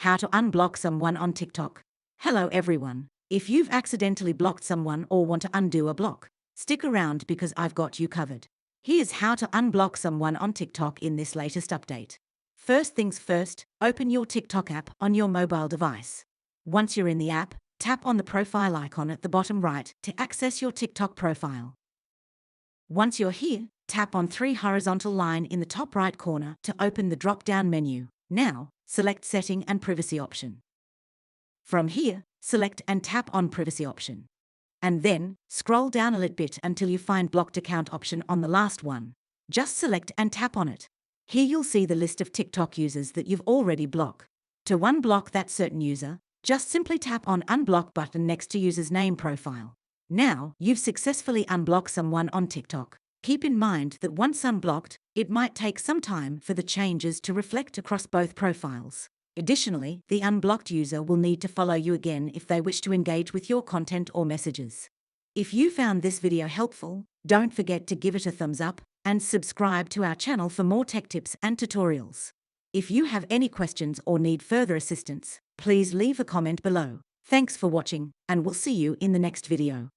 how to unblock someone on TikTok. Hello everyone. If you've accidentally blocked someone or want to undo a block, stick around because I've got you covered. Here's how to unblock someone on TikTok in this latest update. First things first, open your TikTok app on your mobile device. Once you're in the app, tap on the profile icon at the bottom right to access your TikTok profile. Once you're here, tap on three horizontal line in the top right corner to open the drop-down menu. Now, select Setting and Privacy option. From here, select and tap on Privacy option. And then, scroll down a little bit until you find Blocked Account option on the last one. Just select and tap on it. Here you'll see the list of TikTok users that you've already blocked. To unblock that certain user, just simply tap on Unblock button next to user's name profile. Now, you've successfully unblocked someone on TikTok. Keep in mind that once unblocked, it might take some time for the changes to reflect across both profiles. Additionally, the unblocked user will need to follow you again if they wish to engage with your content or messages. If you found this video helpful, don't forget to give it a thumbs up and subscribe to our channel for more tech tips and tutorials. If you have any questions or need further assistance, please leave a comment below. Thanks for watching, and we'll see you in the next video.